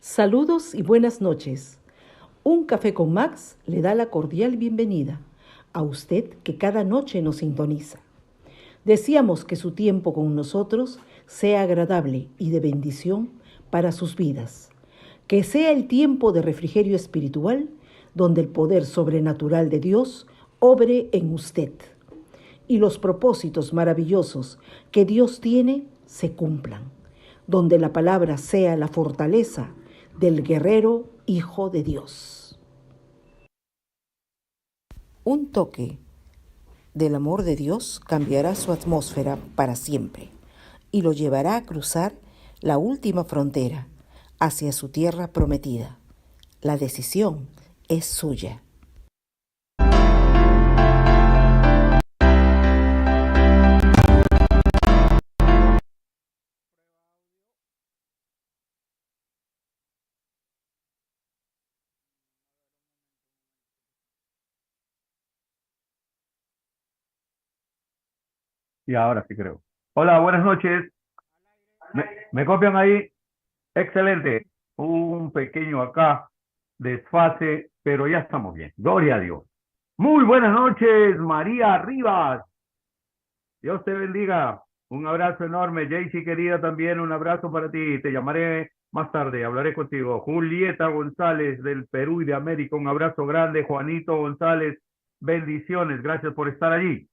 Saludos y buenas noches. Un café con Max le da la cordial bienvenida a usted que cada noche nos sintoniza. Deseamos que su tiempo con nosotros sea agradable y de bendición para sus vidas. Que sea el tiempo de refrigerio espiritual donde el poder sobrenatural de Dios obre en usted y los propósitos maravillosos que Dios tiene se cumplan, donde la palabra sea la fortaleza del guerrero Hijo de Dios. Un toque del amor de Dios cambiará su atmósfera para siempre y lo llevará a cruzar la última frontera hacia su tierra prometida. La decisión es suya. Y ahora sí creo. Hola, buenas noches. ¿Me copian ahí? Excelente. Un pequeño acá desfase, pero ya estamos bien. Gloria a Dios. Muy buenas noches, María Rivas. Dios te bendiga. Un abrazo enorme. Jaycee, querida, también un abrazo para ti. Te llamaré más tarde, hablaré contigo. Julieta González del Perú y de América, un abrazo grande. Juanito González, bendiciones. Gracias por estar allí.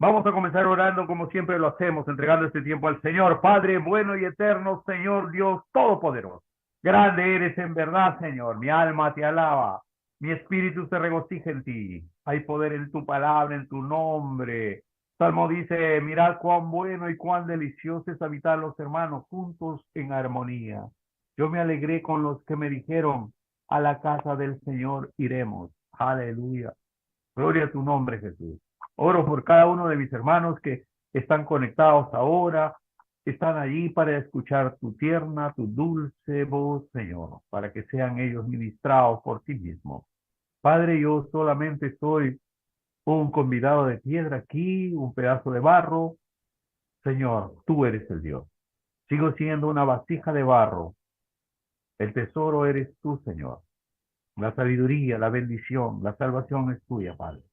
Vamos a comenzar orando como siempre lo hacemos, entregando este tiempo al Señor. Padre bueno y eterno, Señor Dios Todopoderoso. Grande eres en verdad, Señor. Mi alma te alaba. Mi espíritu se regocija en ti. Hay poder en tu palabra, en tu nombre. Salmo dice, mirad cuán bueno y cuán delicioso es habitar los hermanos juntos en armonía. Yo me alegré con los que me dijeron, a la casa del Señor iremos. Aleluya. Gloria a tu nombre, Jesús. Oro por cada uno de mis hermanos que están conectados ahora, están allí para escuchar tu tierna, tu dulce voz, Señor, para que sean ellos ministrados por ti mismo. Padre, yo solamente soy un convidado de piedra aquí, un pedazo de barro. Señor, tú eres el Dios. Sigo siendo una vasija de barro. El tesoro eres tú, Señor. La sabiduría, la bendición, la salvación es tuya, Padre.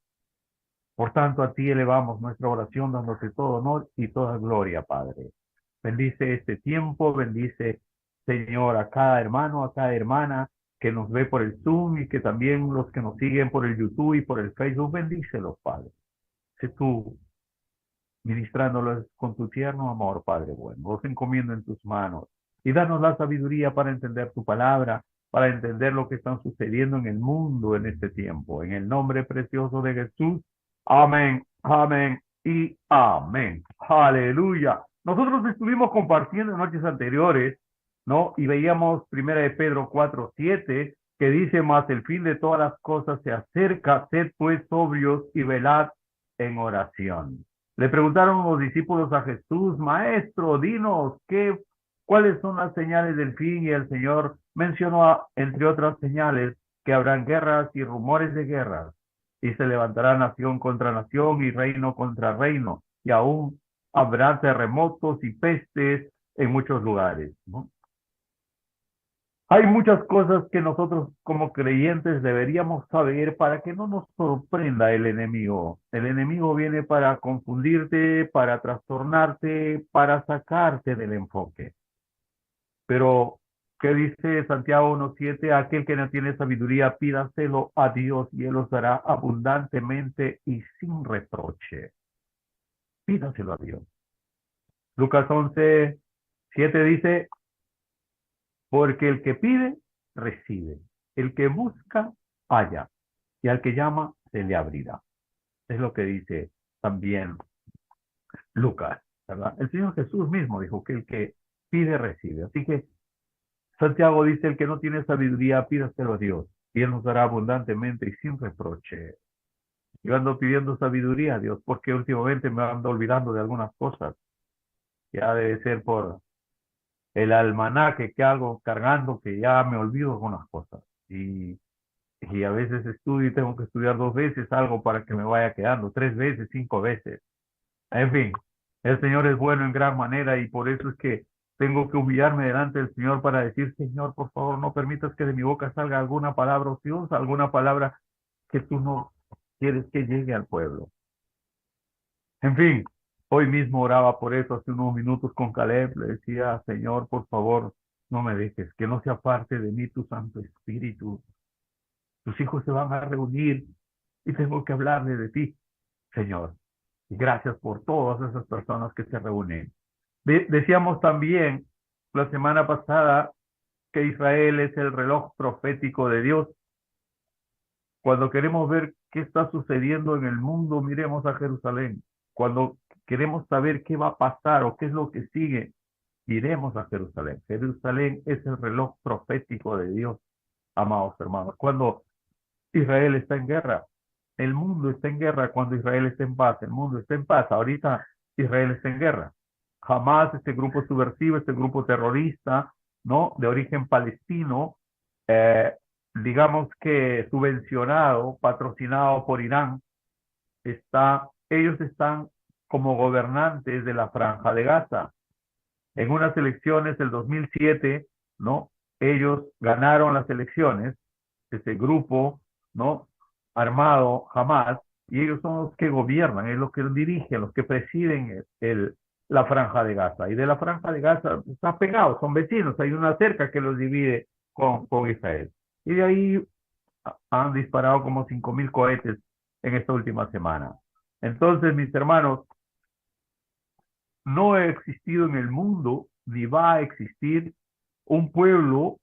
Por tanto, a ti elevamos nuestra oración, dándote todo honor y toda gloria, Padre. Bendice este tiempo, bendice, Señor, a cada hermano, a cada hermana que nos ve por el Zoom y que también los que nos siguen por el YouTube y por el Facebook, bendícelos, Padre. Sé tú ministrándolos con tu tierno amor, Padre bueno. Los encomiendo en tus manos y danos la sabiduría para entender tu palabra, para entender lo que está sucediendo en el mundo en este tiempo. En el nombre precioso de Jesús. Amén, amén y amén. Aleluya. Nosotros estuvimos compartiendo en noches anteriores, ¿no? Y veíamos primera de Pedro 4:7, que dice, más el fin de todas las cosas se acerca, sed pues sobrios y velad en oración. Le preguntaron los discípulos a Jesús, Maestro, dinos, ¿cuáles son las señales del fin? Y el Señor mencionó, entre otras señales, que habrán guerras y rumores de guerras, y se levantará nación contra nación y reino contra reino, y aún habrá terremotos y pestes en muchos lugares, ¿no? Hay muchas cosas que nosotros como creyentes deberíamos saber para que no nos sorprenda el enemigo. El enemigo viene para confundirte, para trastornarte, para sacarte del enfoque. Pero, ¿qué dice Santiago 1:7? Aquel que no tiene sabiduría, pídaselo a Dios y Él os dará abundantemente y sin reproche. Pídaselo a Dios. Lucas 11:7 dice, porque el que pide, recibe. El que busca, halla. Y al que llama, se le abrirá. Es lo que dice también Lucas, ¿verdad? El Señor Jesús mismo dijo que el que pide, recibe. Así que Santiago dice, el que no tiene sabiduría, pídaselo a Dios. Y Él nos dará abundantemente y sin reproche. Yo ando pidiendo sabiduría a Dios porque últimamente me ando olvidando de algunas cosas. Ya debe ser por el almanaque que hago cargando que ya me olvido algunas cosas. Y a veces estudio y tengo que estudiar 2 veces algo para que me vaya quedando, 3 veces, 5 veces. En fin, el Señor es bueno en gran manera y por eso es que Tengo que humillarme delante del Señor para decir, Señor, por favor, no permitas que de mi boca salga alguna palabra ociosa, alguna palabra que tú no quieres que llegue al pueblo. En fin, hoy mismo oraba por eso hace unos minutos con Caleb. Le decía, Señor, por favor, no me dejes, que no sea parte de mí tu Santo Espíritu. Tus hijos se van a reunir y tengo que hablarle de ti, Señor. Y gracias por todas esas personas que se reúnen. Decíamos también la semana pasada que Israel es el reloj profético de Dios. Cuando queremos ver qué está sucediendo en el mundo, miremos a Jerusalén. Cuando queremos saber qué va a pasar o qué es lo que sigue, iremos a Jerusalén. Jerusalén es el reloj profético de Dios, amados hermanos. Cuando Israel está en guerra, el mundo está en guerra. Cuando Israel está en paz, el mundo está en paz. Ahorita Israel está en guerra. Jamás este grupo subversivo, este grupo terrorista, ¿no? De origen palestino, eh, digamos que subvencionado, patrocinado por Irán, ellos están como gobernantes de la Franja de Gaza. En unas elecciones del 2007, ¿no? Ellos ganaron las elecciones, ese grupo, ¿no? Armado, Hamas, y ellos son los que gobiernan, es los que dirigen, los que presiden la Franja de Gaza. Y de la Franja de Gaza están pegados, son vecinos, hay una cerca que los divide con Israel. Y de ahí han disparado como 5.000 cohetes en esta última semana. Entonces, mis hermanos, no ha existido en el mundo ni va a existir un pueblo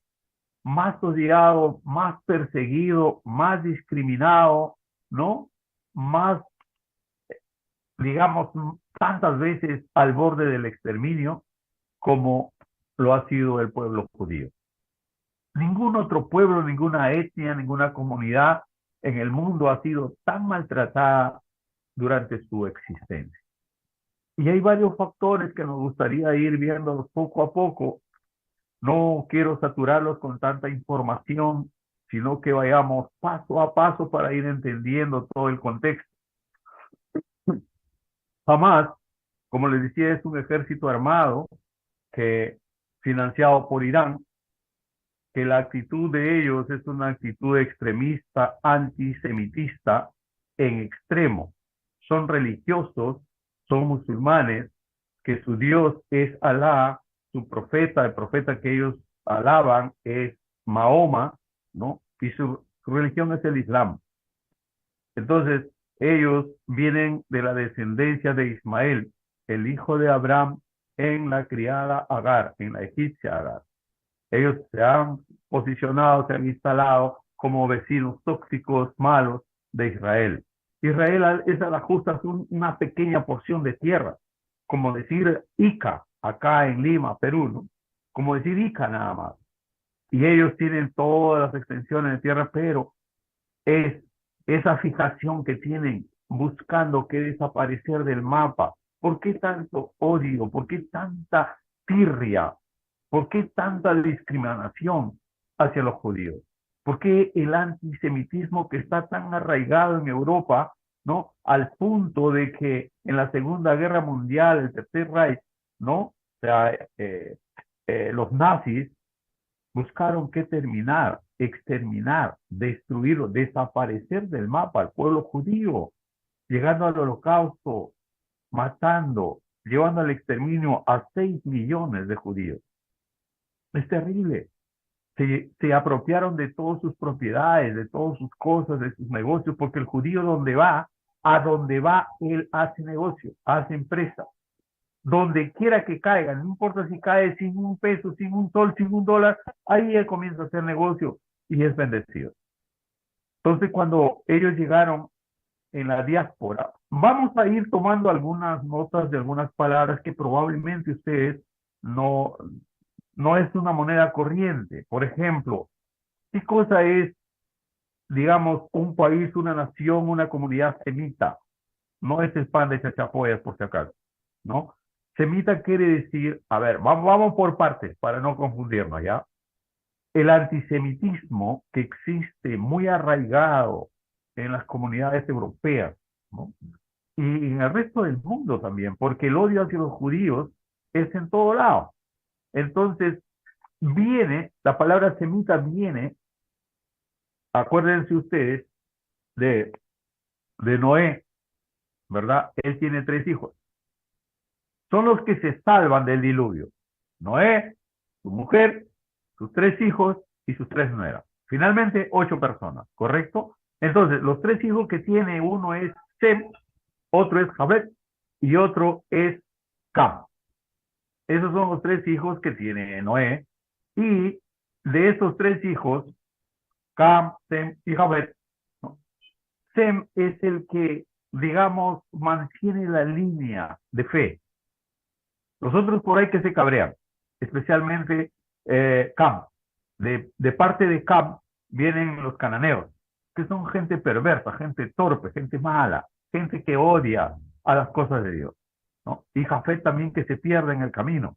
más odiado, más perseguido, más discriminado, ¿no? Más, digamos, tantas veces al borde del exterminio como lo ha sido el pueblo judío. Ningún otro pueblo, ninguna etnia, ninguna comunidad en el mundo ha sido tan maltratada durante su existencia. Y hay varios factores que nos gustaría ir viendo poco a poco. No quiero saturarlos con tanta información, sino que vayamos paso a paso para ir entendiendo todo el contexto. Jamás, como les decía, es un ejército armado que financiado por Irán, que la actitud de ellos es una actitud extremista, antisemitista en extremo. Son religiosos, son musulmanes, que su Dios es Alá, su profeta, el profeta que ellos alaban es Mahoma, ¿no? Y su religión es el Islam. Entonces, ellos vienen de la descendencia de Ismael, el hijo de Abraham, en la criada Agar, en la egipcia Agar. Ellos se han posicionado, se han instalado como vecinos tóxicos, malos de Israel. Israel es a la justa una pequeña porción de tierra, como decir Ica, acá en Lima, Perú, ¿no? Como decir Ica nada más. Y ellos tienen todas las extensiones de tierra, pero es esa fijación que tienen buscando que desaparecer del mapa. ¿Por qué tanto odio? ¿Por qué tanta tirria? ¿Por qué tanta discriminación hacia los judíos? ¿Por qué el antisemitismo que está tan arraigado en Europa, ¿no? Al punto de que en la Segunda Guerra Mundial, el Tercer Reich, ¿no? O sea, los nazis buscaron que terminar, exterminar, destruirlo, desaparecer del mapa al pueblo judío, llegando al holocausto, matando, llevando al exterminio a 6 millones de judíos. Es terrible. Se apropiaron de todas sus propiedades, de todas sus cosas, de sus negocios, porque el judío a donde va, él hace negocio, hace empresa. Donde quiera que caiga, no importa si cae sin un peso, sin un sol, sin un dólar, ahí él comienza a hacer negocio y es bendecido. Entonces, cuando ellos llegaron en la diáspora, vamos a ir tomando algunas notas de algunas palabras que probablemente ustedes no, no es una moneda corriente. Por ejemplo, ¿qué cosa es, digamos, un país, una nación, una comunidad semita? No es el pan de chachapoyas, por si acaso, ¿no? Semita quiere decir, a ver, vamos por partes para no confundirnos, ¿ya? El antisemitismo que existe muy arraigado en las comunidades europeas, ¿no? Y en el resto del mundo también, porque el odio hacia los judíos es en todo lado. Entonces, la palabra semita viene, acuérdense ustedes, de, de Noé, ¿verdad? Él tiene 3 hijos. Son los que se salvan del diluvio. Noé, su mujer, sus 3 hijos y sus 3 nueras. Finalmente, 8 personas, ¿correcto? Entonces, los 3 hijos que tiene, uno es Sem, otro es Jafet y otro es Cam. Esos son los 3 hijos que tiene Noé. Y de esos 3 hijos, Cam, Sem y Jafet, ¿no? Sem es el que, digamos, mantiene la línea de fe. Los otros por ahí que se cabrean, especialmente Cam. De parte de Cam vienen los cananeos, que son gente perversa, gente torpe, gente mala, gente que odia a las cosas de Dios, ¿no? Y Jafet también que se pierde en el camino.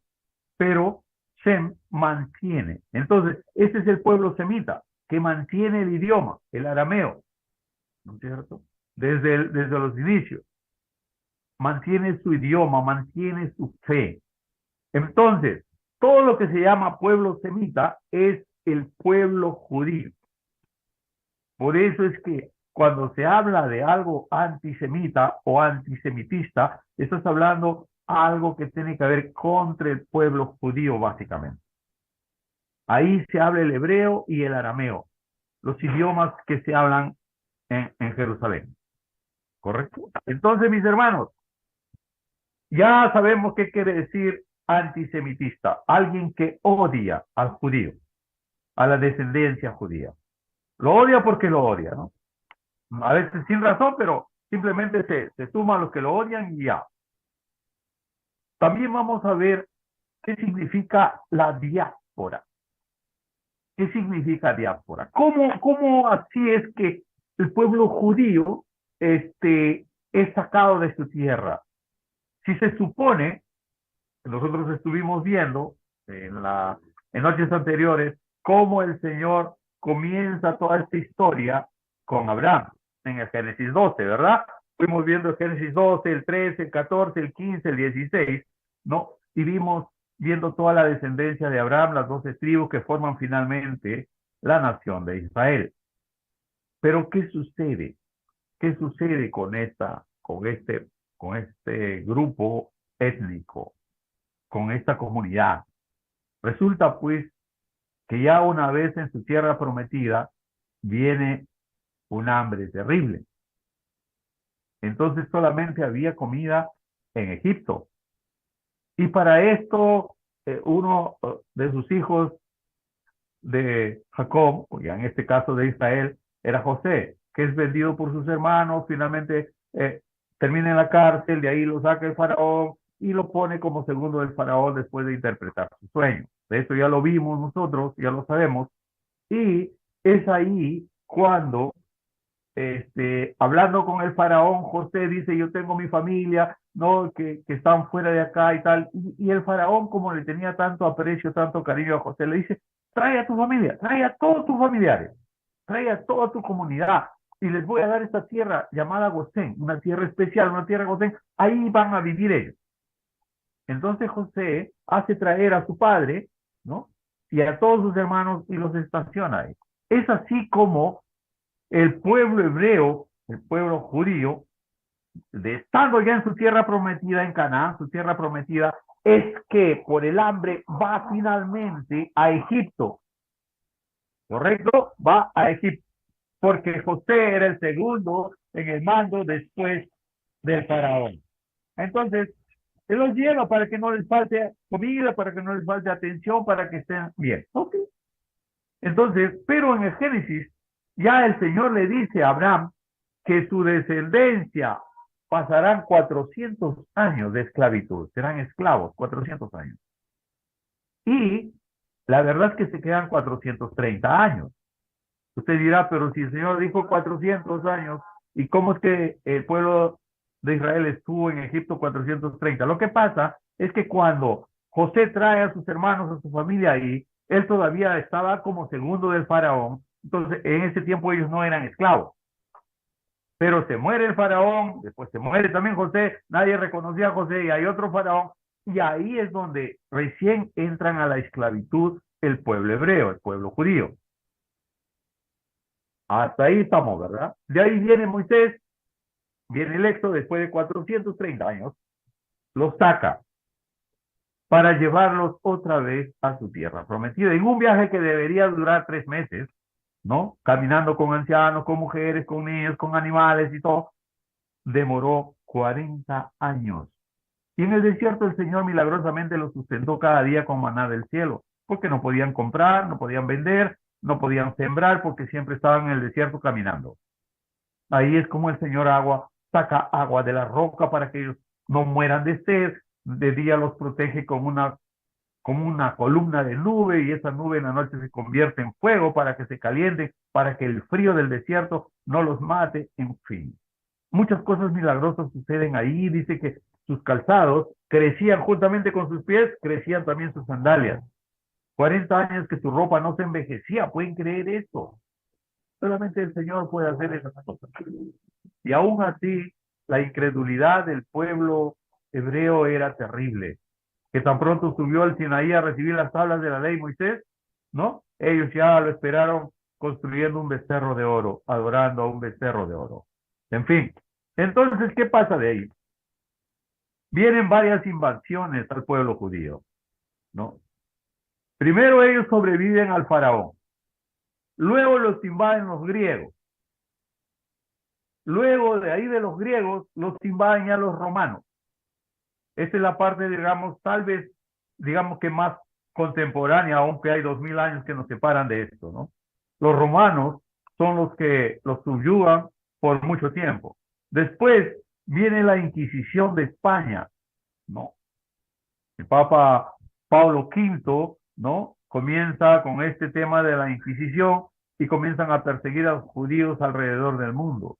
Pero Shem mantiene. Entonces, ese es el pueblo semita, que mantiene el idioma, el arameo, ¿no es cierto? Desde los inicios. Mantiene su idioma, mantiene su fe. Entonces, todo lo que se llama pueblo semita es el pueblo judío. Por eso es que cuando se habla de algo antisemita o antisemitista, estás hablando algo que tiene que ver contra el pueblo judío, básicamente. Ahí se habla el hebreo y el arameo, los idiomas que se hablan en Jerusalén. ¿Correcto? Entonces, mis hermanos, ya sabemos qué quiere decir antisemitista, alguien que odia al judío, a la descendencia judía. Lo odia porque lo odia, ¿no? A veces sin razón, pero simplemente se suman los que lo odian y ya. También vamos a ver qué significa la diáspora. ¿Qué significa diáspora? ¿Cómo así es que el pueblo judío es sacado de su tierra? Si se supone, nosotros estuvimos viendo en noches anteriores, cómo el Señor comienza toda esta historia con Abraham en el Génesis 12, ¿verdad? Fuimos viendo el Génesis 12, el 13, el 14, el 15, el 16, ¿no? Y vimos viendo toda la descendencia de Abraham, las 12 tribus que forman finalmente la nación de Israel. Pero ¿qué sucede? ¿Qué sucede con este grupo étnico, con esta comunidad? Resulta pues que ya una vez en su tierra prometida viene un hambre terrible. Entonces solamente había comida en Egipto. Y para esto, uno de sus hijos de Jacob, o ya en este caso de Israel, era José, que es vendido por sus hermanos, finalmente termina en la cárcel, de ahí lo saca el faraón y lo pone como segundo del faraón después de interpretar su sueño. De esto ya lo vimos nosotros, ya lo sabemos, y es ahí cuando hablando con el faraón, José dice, yo tengo mi familia, ¿no? Que están fuera de acá y tal. Y el faraón, como le tenía tanto aprecio, tanto cariño a José, le dice, trae a tu familia, trae a todos tus familiares, trae a toda tu comunidad y les voy a dar esta tierra llamada Gosén, una tierra especial, una tierra Gosén, ahí van a vivir ellos. Entonces José hace traer a su padre, ¿no? Y a todos sus hermanos y los estaciona ahí. Es así como el pueblo hebreo, el pueblo judío, estando ya en su tierra prometida, en Canaán, su tierra prometida, es que por el hambre va finalmente a Egipto. ¿Correcto? Va a Egipto. Porque José era el segundo en el mando después del faraón. Entonces, él los lleva para que no les falte comida, para que no les falte atención, para que estén bien. Ok. Entonces, pero en el Génesis, ya el Señor le dice a Abraham que su descendencia pasarán 400 años de esclavitud, serán esclavos 400 años. Y la verdad es que se quedan 430 años. Usted dirá, pero si el Señor dijo 400 años, ¿y cómo es que el pueblo de Israel estuvo en Egipto 430? Lo que pasa es que cuando José trae a sus hermanos, a su familia ahí, él todavía estaba como segundo del faraón, entonces en ese tiempo ellos no eran esclavos. Pero se muere el faraón, después se muere también José, nadie reconocía a José y hay otro faraón, Y ahí es donde recién entran a la esclavitud el pueblo hebreo, el pueblo judío. Hasta ahí estamos, ¿verdad? De ahí viene Moisés, viene el éxodo después de 430 años, los saca para llevarlos otra vez a su tierra prometida. En un viaje que debería durar 3 meses, ¿no? Caminando con ancianos, con mujeres, con niños, con animales y todo, demoró 40 años. Y en el desierto el Señor milagrosamente los sustentó cada día con maná del cielo, porque no podían comprar, no podían vender, no podían sembrar, porque siempre estaban en el desierto caminando. Ahí es como el Señor saca agua de la roca para que ellos no mueran de sed. De día los protege con como una columna de nube, y esa nube en la noche se convierte en fuego para que se caliente, para que el frío del desierto no los mate, en fin. Muchas cosas milagrosas suceden ahí. Dice que sus calzados crecían juntamente con sus pies, crecían también sus sandalias. 40 años que su ropa no se envejecía, ¿pueden creer eso? Solamente el Señor puede hacer esas cosas. Y aún así, la incredulidad del pueblo hebreo era terrible. Que tan pronto subió al Sinaí a recibir las tablas de la ley Moisés, ¿no? Ellos ya lo esperaron construyendo un becerro de oro, adorando a un becerro de oro. En fin, entonces, ¿qué pasa de ahí? Vienen varias invasiones al pueblo judío, ¿no? Primero ellos sobreviven al faraón, luego los invaden los griegos, luego de ahí de los griegos los invaden ya los romanos. Esta es la parte, digamos, tal vez, digamos que más contemporánea, aunque hay 2000 años que nos separan de esto, ¿no? Los romanos son los que los subyugan por mucho tiempo. Después viene la Inquisición de España, ¿no? El Papa Pablo V, ¿no? Comienza con este tema de la Inquisición y comienzan a perseguir a los judíos alrededor del mundo,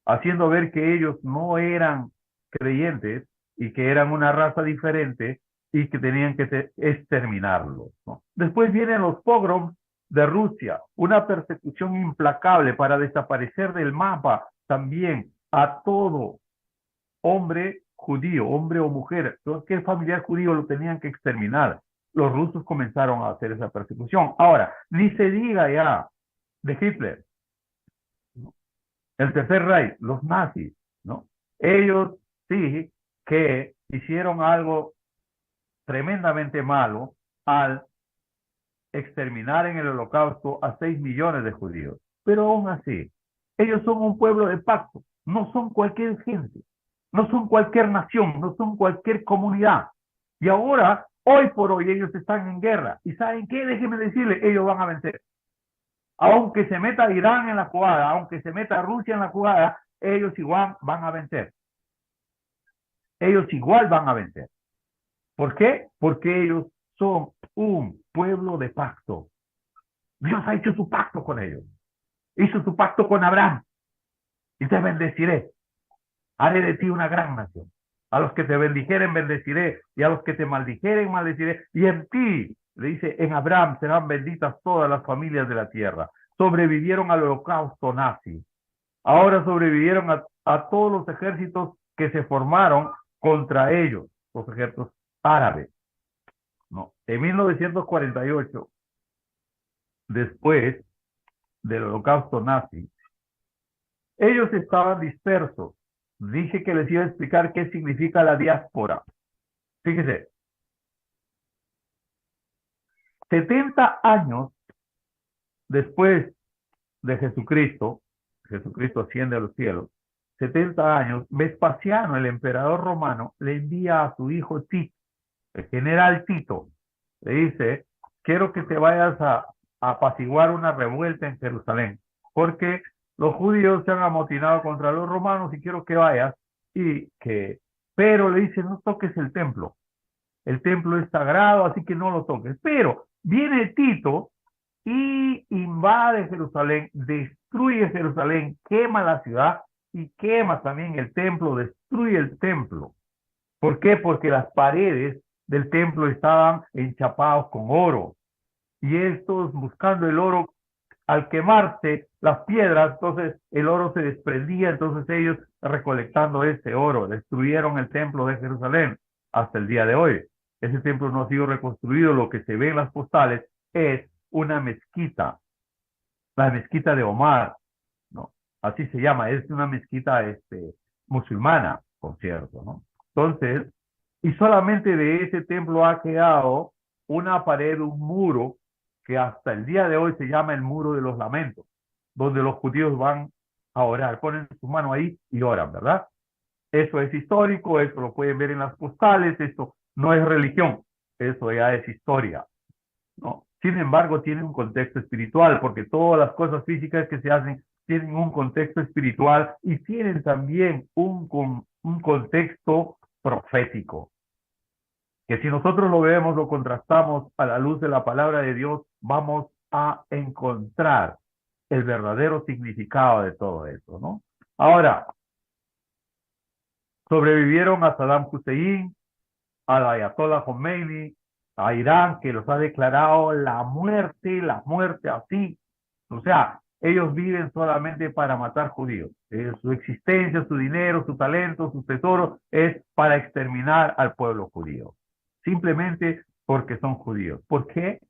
haciendo ver que ellos no eran creyentes y que eran una raza diferente y que tenían que exterminarlos, ¿no? Después vienen los pogroms de Rusia, una persecución implacable para desaparecer del mapa también a todo hombre judío, hombre o mujer, cualquier familiar judío lo tenían que exterminar. Los rusos comenzaron a hacer esa persecución. Ahora, ni se diga ya de Hitler, el Tercer Reich, los nazis, ¿no? Ellos sí que hicieron algo tremendamente malo al exterminar en el Holocausto a 6 millones de judíos. Pero aún así, ellos son un pueblo de pacto, no son cualquier gente, no son cualquier nación, no son cualquier comunidad. Y ahora, hoy por hoy, ellos están en guerra. ¿Y saben qué? Déjenme decirles, ellos van a vencer. Aunque se meta Irán en la jugada, aunque se meta Rusia en la jugada, ellos igual van a vencer. Ellos igual van a vencer. ¿Por qué? Porque ellos son un pueblo de pacto. Dios ha hecho su pacto con ellos. Hizo su pacto con Abraham. Y te bendeciré. Haré de ti una gran nación. A los que te bendijeren, bendeciré. Y a los que te maldijeren, maldeciré. Y en ti, le dice, en Abraham serán benditas todas las familias de la tierra. Sobrevivieron al holocausto nazi. Ahora sobrevivieron a todos los ejércitos que se formaron contra ellos, los ejércitos árabes. No. En 1948, después del holocausto nazi, ellos estaban dispersos. Dije que les iba a explicar qué significa la diáspora. Fíjese, 70 años después de Jesucristo, Jesucristo asciende a los cielos, 70 años, Vespasiano, el emperador romano, le envía a su hijo Tito, el general Tito, le dice, quiero que te vayas a apaciguar una revuelta en Jerusalén, porque los judíos se han amotinado contra los romanos y quiero que vayas pero le dice, no toques el templo es sagrado, así que no lo toques. Pero viene Tito y invade Jerusalén, destruye Jerusalén, quema la ciudad y quema también el templo, destruye el templo. ¿Por qué? Porque las paredes del templo estaban enchapados con oro. Y estos buscando el oro, al quemarse las piedras, entonces el oro se desprendía, entonces ellos recolectando ese oro, destruyeron el templo de Jerusalén. hasta el día de hoy. Ese templo no ha sido reconstruido, lo que se ve en las postales es una mezquita, la mezquita de Omar, ¿no? Así se llama, es una mezquita musulmana, por cierto, ¿no? Entonces, y solamente de ese templo ha quedado una pared, un muro, que hasta el día de hoy se llama el Muro de los Lamentos, donde los judíos van a orar, ponen su mano ahí y oran, ¿verdad? Eso es histórico, eso lo pueden ver en las postales, esto no es religión, eso ya es historia, ¿no? Sin embargo, tiene un contexto espiritual, porque todas las cosas físicas que se hacen tienen un contexto espiritual y tienen también un contexto profético, que si nosotros lo vemos, lo contrastamos a la luz de la palabra de Dios, vamos a encontrar el verdadero significado de todo eso, ¿no? Ahora, sobrevivieron a Saddam Hussein, al Ayatollah Khomeini, a Irán, que los ha declarado la muerte así. O sea, ellos viven solamente para matar judíos. Su existencia, su dinero, su talento, sus tesoros es para exterminar al pueblo judío. Simplemente porque son judíos. ¿Por qué?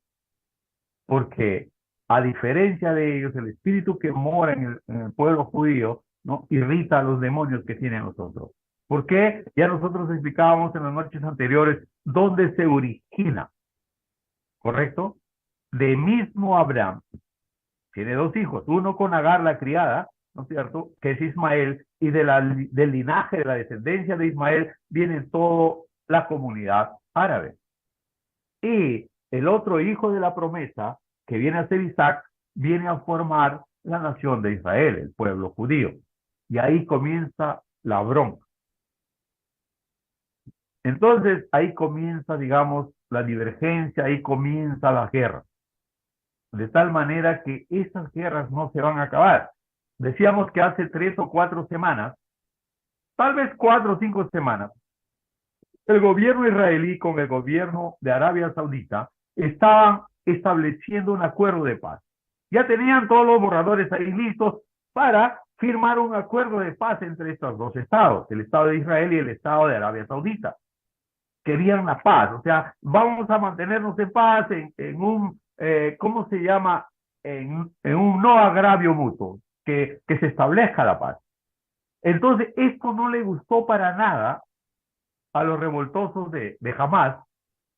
Porque a diferencia de ellos, el espíritu que mora en el pueblo judío, ¿no?, irrita a los demonios que tienen nosotros. ¿Por qué? Ya nosotros explicábamos en las noches anteriores dónde se origina, ¿correcto? De mismo Abraham tiene dos hijos, uno con Agar la criada, ¿no es cierto?, que es Ismael, y del linaje, de la descendencia de Ismael, viene toda la comunidad árabe. Y el otro hijo de la promesa, que viene a ser Isaac, viene a formar la nación de Israel, el pueblo judío. Y ahí comienza la bronca. Entonces, ahí comienza, digamos, la divergencia, ahí comienza la guerra. De tal manera que esas guerras no se van a acabar. Decíamos que hace 3 o 4 semanas, tal vez 4 o 5 semanas, el gobierno israelí con el gobierno de Arabia Saudita estaban estableciendo un acuerdo de paz. Ya tenían todos los borradores ahí listos para firmar un acuerdo de paz entre estos dos estados, el Estado de Israel y el Estado de Arabia Saudita. Querían la paz, o sea, vamos a mantenernos en paz en un, ¿cómo se llama? En un no agravio mutuo, que se establezca la paz. Entonces, esto no le gustó para nada a los revoltosos de Hamas,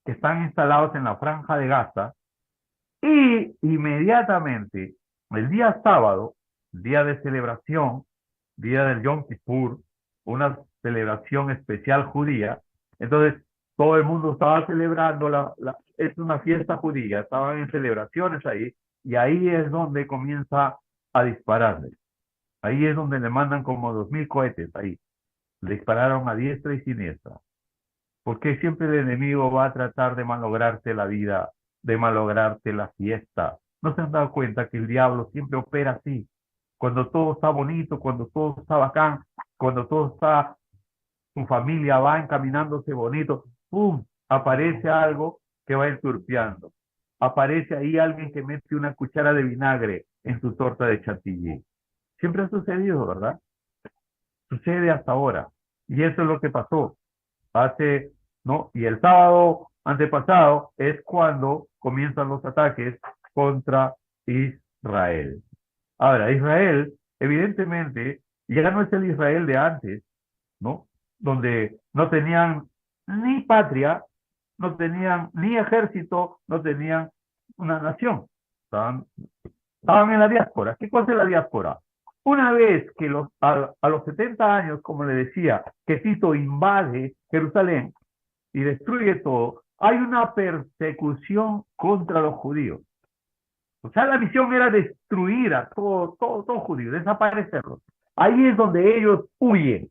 que están instalados en la franja de Gaza, y inmediatamente, el día sábado, día de celebración, día del Yom Kippur, una celebración especial judía, entonces todo el mundo estaba celebrando, es una fiesta judía, estaban en celebraciones ahí, y ahí es donde comienza a dispararles. Ahí es donde le mandan como 2000 cohetes ahí. Le dispararon a diestra y siniestra. Porque siempre el enemigo va a tratar de malograrte la vida, de malograrte la fiesta. ¿No se han dado cuenta que el diablo siempre opera así? Cuando todo está bonito, cuando todo está bacán, cuando todo está, tu familia va encaminándose bonito, ¡pum!, aparece algo que va enturpiando. Aparece ahí alguien que mete una cuchara de vinagre en tu torta de chantilly. Siempre ha sucedido, ¿verdad? Sucede hasta ahora. Y eso es lo que pasó hace, ¿no? Y el sábado antepasado es cuando comienzan los ataques contra Israel. Ahora, Israel, evidentemente, ya no es el Israel de antes, ¿no? Donde no tenían ni patria, no tenían ni ejército, no tenían una nación. Estaban en la diáspora. ¿Qué cosa es la diáspora? Una vez que a los 70 años, como le decía, que Tito invade Jerusalén y destruye todo, hay una persecución contra los judíos. O sea, la misión era destruir a todo judío, desaparecerlos. Ahí es donde ellos huyen.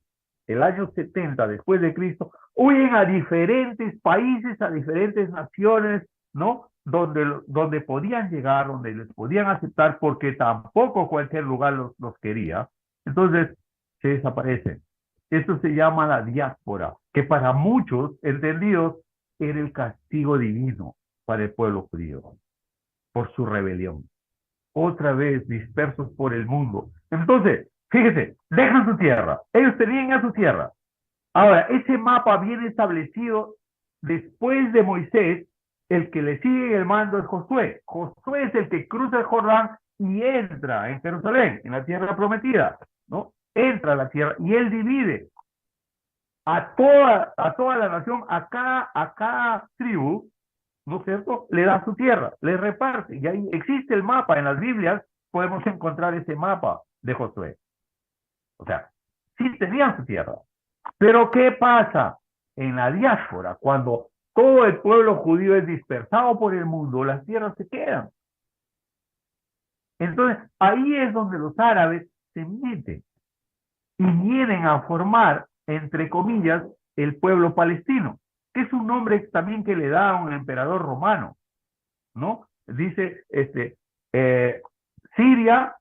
El año 70 después de Cristo, huyen a diferentes países, a diferentes naciones, ¿no? Donde podían llegar, donde les podían aceptar, porque tampoco cualquier lugar los quería. Entonces, se desaparecen. Esto se llama la diáspora, que para muchos entendidos era el castigo divino para el pueblo judío por su rebelión. Otra vez dispersos por el mundo. Entonces, fíjese, dejan su tierra. Ellos tenían ya su tierra. Ahora, ese mapa viene establecido después de Moisés. El que le sigue el mando es Josué. Josué es el que cruza el Jordán y entra en Jerusalén, en la tierra prometida, ¿no? Entra a la tierra y él divide a toda la nación, a cada tribu, ¿no es cierto? Le da su tierra, le reparte. Y ahí existe el mapa en las Biblias, podemos encontrar ese mapa de Josué. O sea, sí tenían su tierra. Pero ¿qué pasa en la diáspora? Cuando todo el pueblo judío es dispersado por el mundo, las tierras se quedan. Entonces, ahí es donde los árabes se meten y vienen a formar, entre comillas, el pueblo palestino, que es un nombre también que le da a un emperador romano, ¿no? Dice, eh, Siria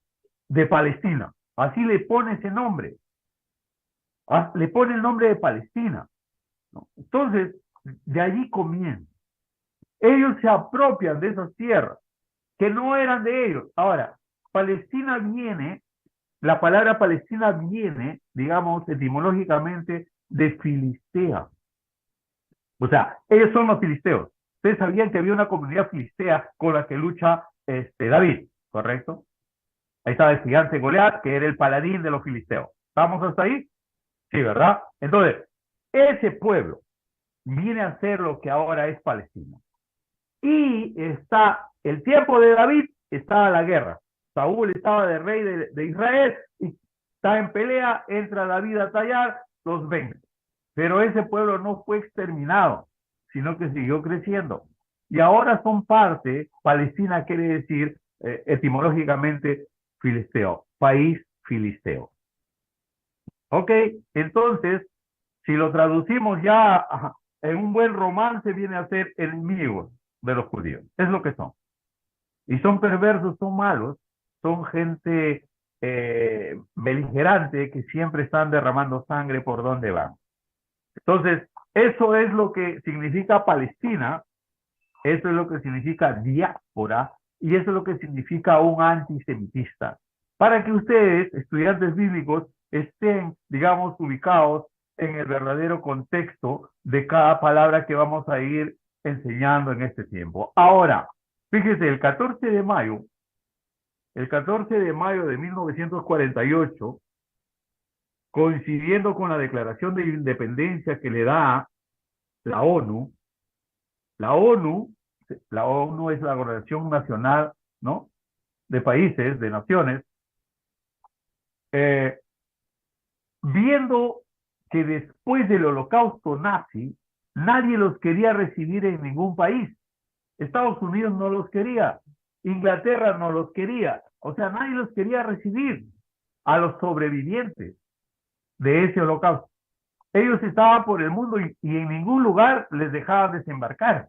de Palestina, así le pone ese nombre, le pone el nombre de Palestina, ¿no? Entonces, de allí comienza. Ellos se apropian de esas tierras, que no eran de ellos. Ahora, Palestina viene, la palabra Palestina viene, digamos, etimológicamente, de Filistea. O sea, ellos son los filisteos. Ustedes sabían que había una comunidad filistea con la que lucha David, ¿correcto? Ahí estaba el gigante Goliat, que era el paladín de los filisteos. ¿Estamos hasta ahí? Sí, ¿verdad? Entonces, ese pueblo viene a ser lo que ahora es Palestina. Y está el tiempo de David, estaba la guerra. Saúl estaba de rey de Israel y está en pelea, entra David a tallar, los vence. Pero ese pueblo no fue exterminado, sino que siguió creciendo. Y ahora son parte, Palestina quiere decir etimológicamente filisteo, país filisteo. Ok, entonces, si lo traducimos ya en un buen romance, viene a ser enemigos de los judíos. Es lo que son. Y son perversos, son malos, son gente beligerante que siempre están derramando sangre por donde van. Entonces, eso es lo que significa Palestina, eso es lo que significa diáspora y eso es lo que significa un antisemitista. Para que ustedes, estudiantes bíblicos, estén, digamos, ubicados en el verdadero contexto de cada palabra que vamos a ir enseñando en este tiempo. Ahora, fíjese, el 14 de mayo de 1948, coincidiendo con la Declaración de Independencia que le da la ONU, la ONU, la ONU es la Organización Nacional, ¿no?, de países, de naciones, viendo que después del holocausto nazi, nadie los quería recibir en ningún país. Estados Unidos no los quería, Inglaterra no los quería, o sea, nadie los quería recibir a los sobrevivientes de ese holocausto. Ellos estaban por el mundo y en ningún lugar les dejaban desembarcar.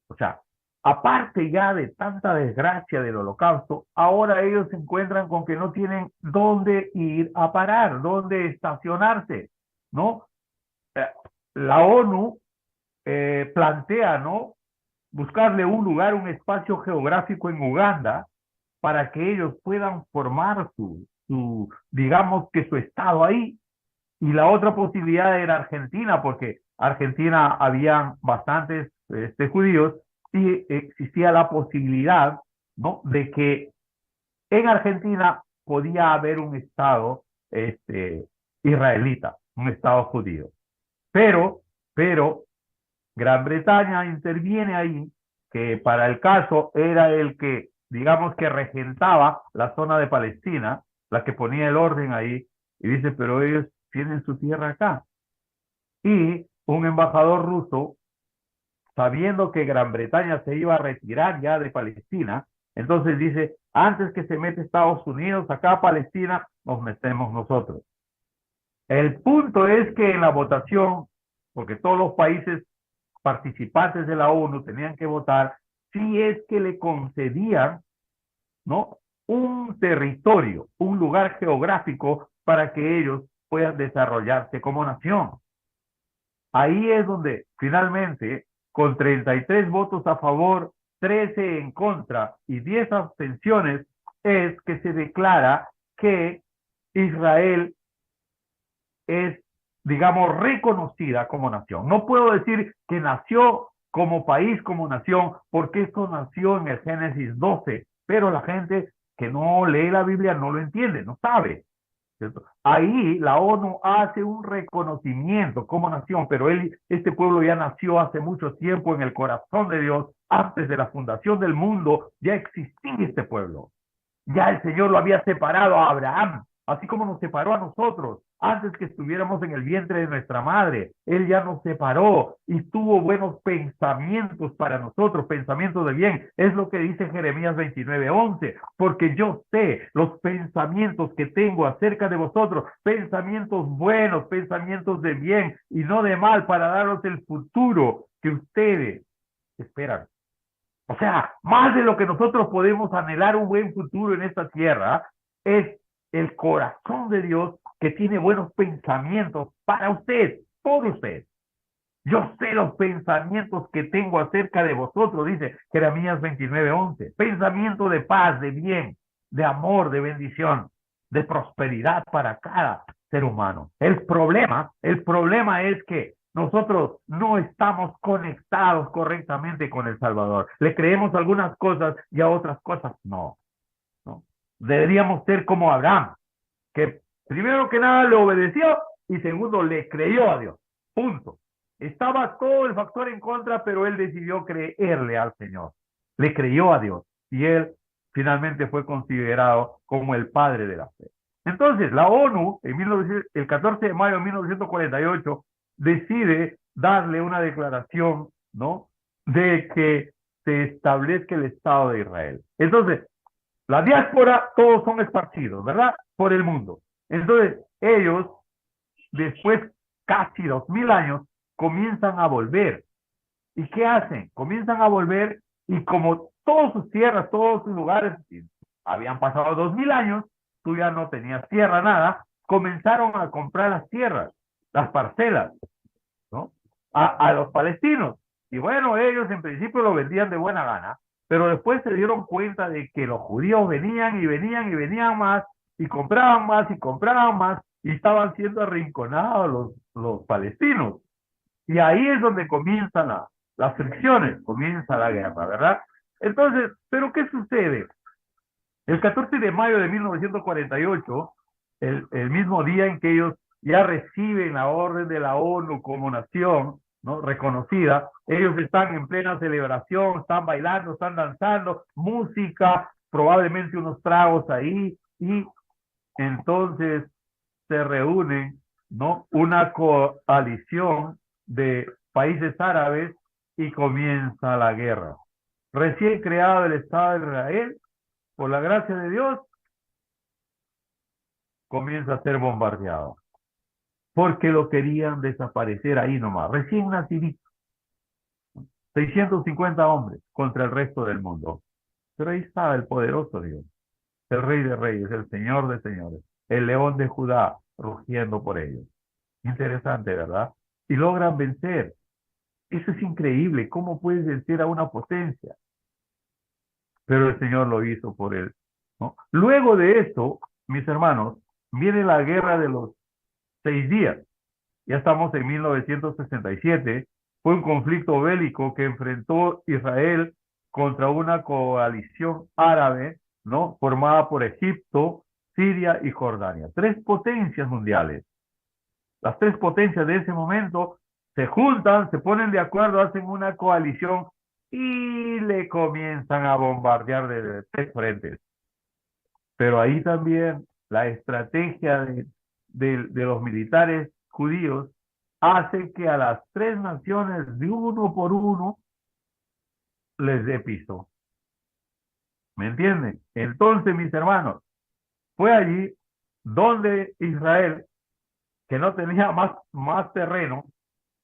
O sea, aparte ya de tanta desgracia del holocausto, ahora ellos se encuentran con que no tienen dónde ir a parar, dónde estacionarse, ¿no? La ONU plantea, ¿no?, buscarle un lugar, un espacio geográfico en Uganda para que ellos puedan formar digamos que su estado ahí. Y la otra posibilidad era Argentina, porque Argentina habían bastantes judíos y existía la posibilidad, ¿no?, de que en Argentina podía haber un estado israelita, un estado judío. Pero Gran Bretaña interviene ahí, que para el caso era el que, digamos, que regentaba la zona de Palestina, la que ponía el orden ahí, y dice, pero ellos tienen su tierra acá. Y un embajador ruso, sabiendo que Gran Bretaña se iba a retirar ya de Palestina, entonces dice, antes que se mete Estados Unidos acá a Palestina, nos metemos nosotros. El punto es que en la votación, porque todos los países participantes de la ONU tenían que votar si es que le concedían, ¿no?, un territorio, un lugar geográfico para que ellos puedan desarrollarse como nación. Ahí es donde finalmente, con 33 votos a favor, 13 en contra y 10 abstenciones, es que se declara que Israel es digamos, reconocida como nación. No puedo decir que nació como país, como nación, porque esto nació en el Génesis 12, pero la gente que no lee la Biblia no lo entiende, no sabe. ¿Cierto? Ahí la ONU hace un reconocimiento como nación, pero este pueblo ya nació hace mucho tiempo en el corazón de Dios, antes de la fundación del mundo, ya existía este pueblo. Ya el Señor lo había separado a Abraham, así como nos separó a nosotros antes que estuviéramos en el vientre de nuestra madre. Él ya nos separó y tuvo buenos pensamientos para nosotros, pensamientos de bien. Es lo que dice Jeremías 29:11, porque yo sé los pensamientos que tengo acerca de vosotros, pensamientos buenos, pensamientos de bien y no de mal, para daros el futuro que ustedes esperan. O sea, más de lo que nosotros podemos anhelar un buen futuro en esta tierra, es el corazón de Dios que tiene buenos pensamientos para usted, por usted. Yo sé los pensamientos que tengo acerca de vosotros, dice Jeremías 29:11. Pensamiento de paz, de bien, de amor, de bendición, de prosperidad para cada ser humano. El problema es que nosotros no estamos conectados correctamente con el Salvador. Le creemos algunas cosas y a otras cosas no. ¿No? Deberíamos ser como Abraham, que primero que nada le obedeció y segundo le creyó a Dios. Punto. Estaba todo el factor en contra, pero él decidió creerle al Señor. Le creyó a Dios y él finalmente fue considerado como el padre de la fe. Entonces, la ONU, el 14 de mayo de 1948, decide darle una declaración, ¿no?, de que se establezca el Estado de Israel. Entonces, la diáspora, todos son esparcidos, ¿verdad?, por el mundo. Entonces, ellos, después casi 2000 años, comienzan a volver. ¿Y qué hacen? Comienzan a volver y como todas sus tierras, todos sus lugares, habían pasado 2000 años, tú ya no tenías tierra, nada, comenzaron a comprar las tierras, las parcelas, ¿no?, a los palestinos. Y bueno, ellos en principio lo vendían de buena gana, pero después se dieron cuenta de que los judíos venían y venían y venían más, y compraban más y compraban más, y estaban siendo arrinconados los palestinos. Y ahí es donde comienzan las fricciones, comienza la guerra, ¿verdad? Entonces, ¿pero qué sucede? El 14 de mayo de 1948, el mismo día en que ellos ya reciben la orden de la ONU como nación, ¿no?, reconocida, ellos están en plena celebración, están bailando, están danzando, música, probablemente unos tragos ahí, y entonces se reúnen, ¿no?, una coalición de países árabes y comienza la guerra. Recién creado el Estado de Israel, por la gracia de Dios, comienza a ser bombardeado, porque lo querían desaparecer ahí nomás, recién nacidito, 650 hombres contra el resto del mundo. Pero ahí estaba el poderoso Dios, el Rey de Reyes, el Señor de Señores, el León de Judá, rugiendo por ellos. Interesante, ¿verdad? Y logran vencer. Eso es increíble. ¿Cómo puedes vencer a una potencia? Pero el Señor lo hizo por él, ¿no? Luego de esto, mis hermanos, viene la guerra de los 6 días. Ya estamos en 1967. Fue un conflicto bélico que enfrentó Israel contra una coalición árabe, ¿no?, formada por Egipto, Siria y Jordania. 3 potencias mundiales. Las 3 potencias de ese momento se juntan, se ponen de acuerdo, hacen una coalición y le comienzan a bombardear de 3 frentes. Pero ahí también la estrategia de los militares judíos hace que a las 3 naciones, de uno por uno, les dé piso. ¿Me entienden? Entonces, mis hermanos, fue allí donde Israel, que no tenía más terreno,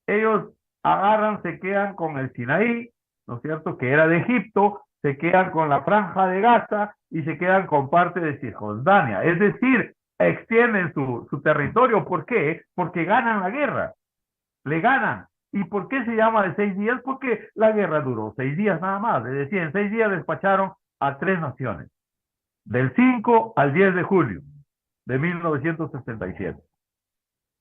ellos agarran, se quedan con el Sinaí, ¿no es cierto?, que era de Egipto, se quedan con la franja de Gaza y se quedan con parte de Cisjordania. Es decir, extienden su territorio. ¿Por qué? Porque ganan la guerra, le ganan. ¿Y por qué se llama de 6 días? Porque la guerra duró 6 días nada más. Es decir, en 6 días despacharon a 3 naciones, del 5 al 10 de julio de 1967.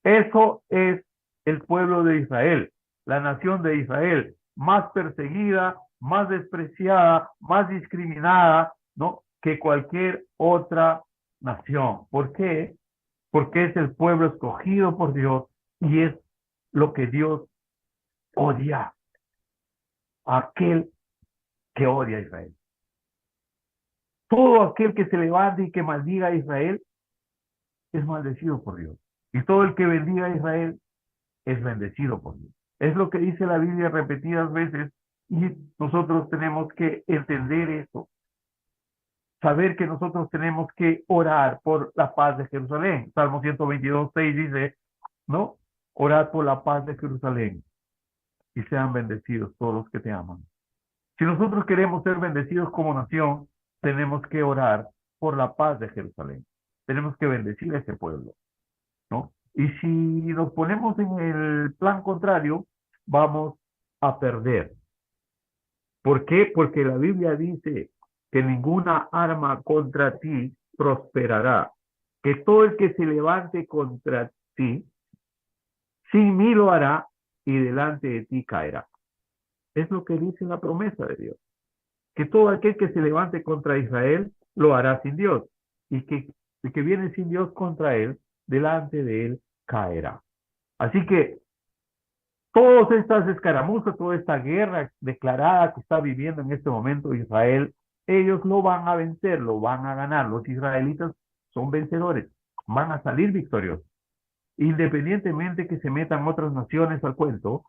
Eso es el pueblo de Israel, la nación de Israel, más perseguida, más despreciada, más discriminada, ¿no? Que cualquier otra nación. ¿Por qué? Porque es el pueblo escogido por Dios y es lo que Dios odia, aquel que odia a Israel. Todo aquel que se levante y que maldiga a Israel es maldecido por Dios. Y todo el que bendiga a Israel es bendecido por Dios. Es lo que dice la Biblia repetidas veces y nosotros tenemos que entender eso. Saber que nosotros tenemos que orar por la paz de Jerusalén. Salmo 122:6 dice, ¿no? Orad por la paz de Jerusalén y sean bendecidos todos los que te aman. Si nosotros queremos ser bendecidos como nación, tenemos que orar por la paz de Jerusalén. Tenemos que bendecir a ese pueblo, ¿no? Y si nos ponemos en el plan contrario, vamos a perder. ¿Por qué? Porque la Biblia dice que ninguna arma contra ti prosperará, que todo el que se levante contra ti, sin mí lo hará y delante de ti caerá. Es lo que dice la promesa de Dios, que todo aquel que se levante contra Israel lo hará sin Dios, y que el que viene sin Dios contra él, delante de él caerá. Así que todas estas escaramuzas, toda esta guerra declarada que está viviendo en este momento Israel, ellos lo van a vencer, lo van a ganar. Los israelitas son vencedores, van a salir victoriosos. Independientemente que se metan otras naciones al cuento,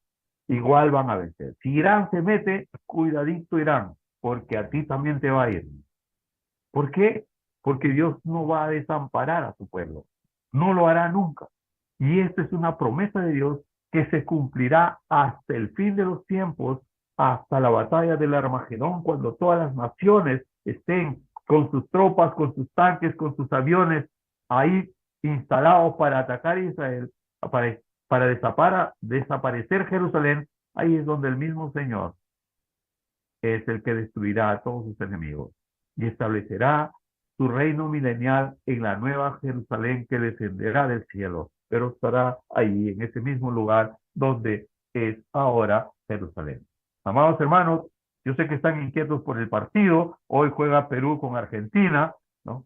igual van a vencer. Si Irán se mete, cuidadito Irán, porque a ti también te va a ir. ¿Por qué? Porque Dios no va a desamparar a su pueblo. No lo hará nunca. Y esta es una promesa de Dios que se cumplirá hasta el fin de los tiempos, hasta la batalla del Armagedón, cuando todas las naciones estén con sus tropas, con sus tanques, con sus aviones, ahí instalados para atacar a Israel, para desaparecer Jerusalén. Ahí es donde el mismo Señor es el que destruirá a todos sus enemigos y establecerá su reino milenial en la nueva Jerusalén que descenderá del cielo, pero estará ahí en ese mismo lugar donde es ahora Jerusalén. Amados hermanos, yo sé que están inquietos por el partido. Hoy juega Perú con Argentina, ¿no?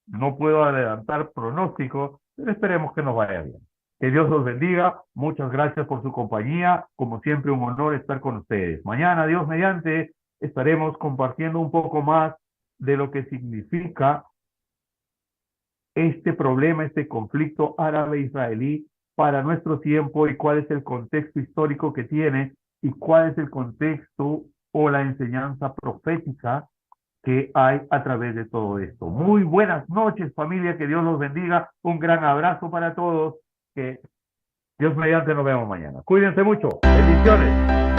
No puedo adelantar pronóstico, pero esperemos que nos vaya bien. Que Dios los bendiga. Muchas gracias por su compañía. Como siempre, un honor estar con ustedes. Mañana, Dios mediante, estaremos compartiendo un poco más de lo que significa este problema, este conflicto árabe-israelí para nuestro tiempo y cuál es el contexto histórico que tiene y cuál es el contexto o la enseñanza profética que hay a través de todo esto. Muy buenas noches, familia, que Dios los bendiga. Un gran abrazo para todos. Que Dios mediante nos vemos mañana. Cuídense mucho. Bendiciones.